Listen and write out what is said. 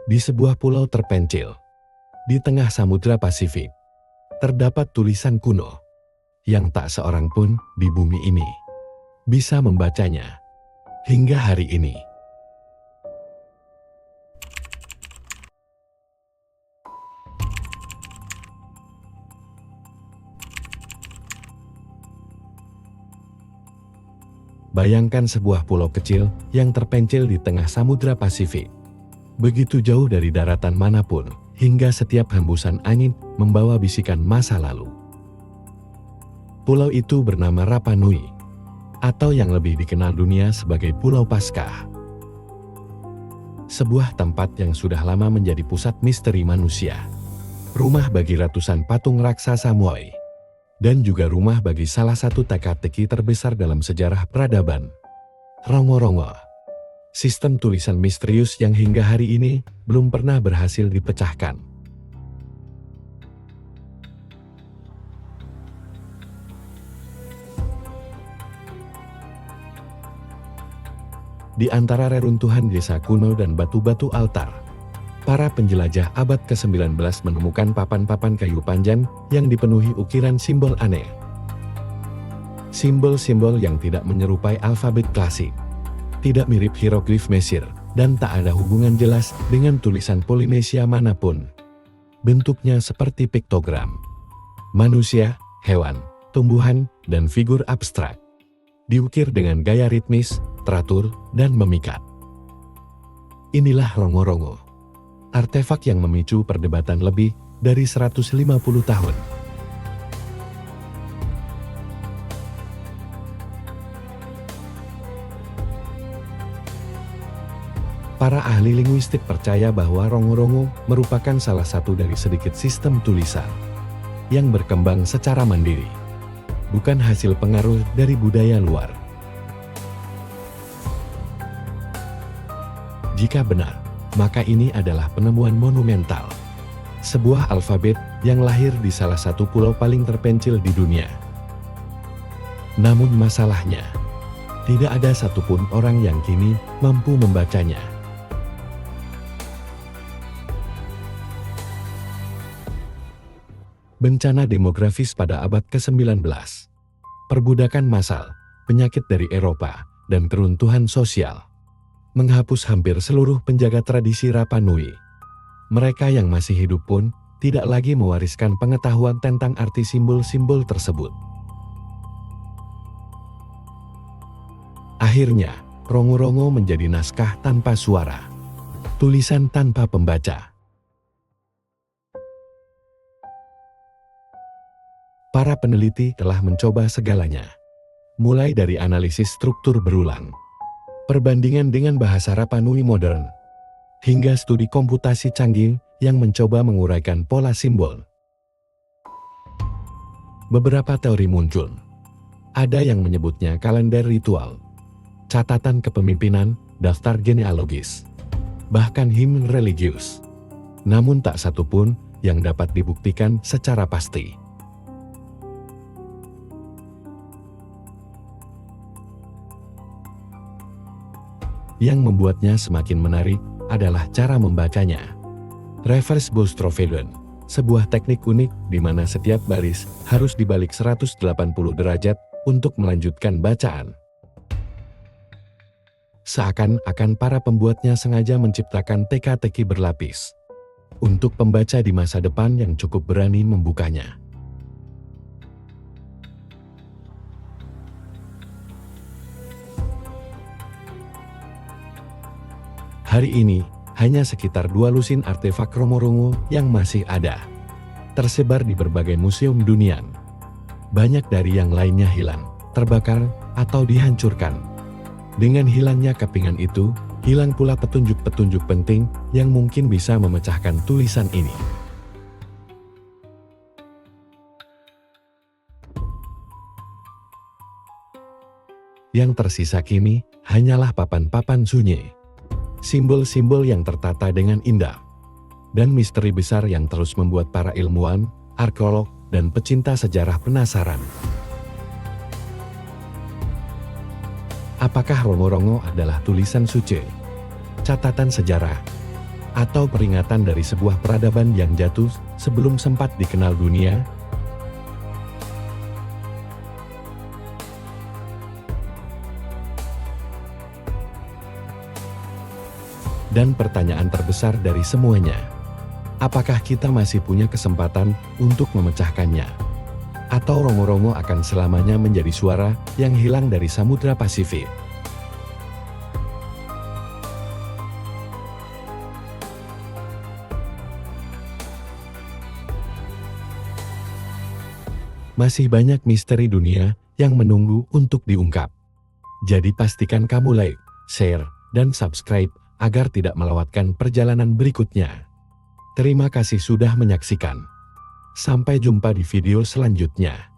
Di sebuah pulau terpencil, di tengah Samudra Pasifik, terdapat tulisan kuno yang tak seorang pun di bumi ini bisa membacanya hingga hari ini. Bayangkan sebuah pulau kecil yang terpencil di tengah Samudra Pasifik, begitu jauh dari daratan manapun, hingga setiap hembusan angin membawa bisikan masa lalu. Pulau itu bernama Rapa Nui, atau yang lebih dikenal dunia sebagai Pulau Paskah. Sebuah tempat yang sudah lama menjadi pusat misteri manusia, rumah bagi ratusan patung raksasa Moai, dan juga rumah bagi salah satu teka-teki terbesar dalam sejarah peradaban, Rongo-Rongo. Sistem tulisan misterius yang hingga hari ini belum pernah berhasil dipecahkan. Di antara reruntuhan desa kuno dan batu-batu altar, para penjelajah abad ke-19 menemukan papan-papan kayu panjang yang dipenuhi ukiran simbol aneh. Simbol-simbol yang tidak menyerupai alfabet klasik, tidak mirip hieroglif Mesir, dan tak ada hubungan jelas dengan tulisan Polinesia manapun. Bentuknya seperti piktogram. Manusia, hewan, tumbuhan, dan figur abstrak. Diukir dengan gaya ritmis, teratur, dan memikat. Inilah Rongo-Rongo, artefak yang memicu perdebatan lebih dari 150 tahun. Para ahli linguistik percaya bahwa Rongo-Rongo merupakan salah satu dari sedikit sistem tulisan yang berkembang secara mandiri, bukan hasil pengaruh dari budaya luar. Jika benar, maka ini adalah penemuan monumental, sebuah alfabet yang lahir di salah satu pulau paling terpencil di dunia. Namun masalahnya, tidak ada satupun orang yang kini mampu membacanya. Bencana demografis pada abad ke-19, perbudakan massal, penyakit dari Eropa, dan keruntuhan sosial menghapus hampir seluruh penjaga tradisi Rapa Nui. Mereka yang masih hidup pun tidak lagi mewariskan pengetahuan tentang arti simbol-simbol tersebut. Akhirnya, Rongo-Rongo menjadi naskah tanpa suara, tulisan tanpa pembaca. Para peneliti telah mencoba segalanya, mulai dari analisis struktur berulang, perbandingan dengan bahasa Rapa Nui modern, hingga studi komputasi canggih yang mencoba menguraikan pola simbol. Beberapa teori muncul. Ada yang menyebutnya kalender ritual, catatan kepemimpinan, daftar genealogis, bahkan himne religius. Namun tak satu pun yang dapat dibuktikan secara pasti. Yang membuatnya semakin menarik adalah cara membacanya. Reverse Boustrophedon, sebuah teknik unik di mana setiap baris harus dibalik 180 derajat untuk melanjutkan bacaan. Seakan-akan para pembuatnya sengaja menciptakan teka-teki berlapis untuk pembaca di masa depan yang cukup berani membukanya. Hari ini, hanya sekitar 2 lusin artefak Rongo-Rongo yang masih ada, tersebar di berbagai museum dunia. Banyak dari yang lainnya hilang, terbakar, atau dihancurkan. Dengan hilangnya kepingan itu, hilang pula petunjuk-petunjuk penting yang mungkin bisa memecahkan tulisan ini. Yang tersisa kini hanyalah papan-papan sunyi, simbol-simbol yang tertata dengan indah, dan misteri besar yang terus membuat para ilmuwan, arkeolog, dan pecinta sejarah penasaran. Apakah Rongo-Rongo adalah tulisan suci, catatan sejarah, Atau peringatan dari sebuah peradaban yang jatuh sebelum sempat dikenal dunia? Dan pertanyaan terbesar dari semuanya, apakah kita masih punya kesempatan untuk memecahkannya? Atau Rongo-Rongo akan selamanya menjadi suara yang hilang dari Samudra Pasifik? Masih banyak misteri dunia yang menunggu untuk diungkap. Jadi pastikan kamu like, share, dan subscribe agar tidak melewatkan perjalanan berikutnya. Terima kasih sudah menyaksikan. Sampai jumpa di video selanjutnya.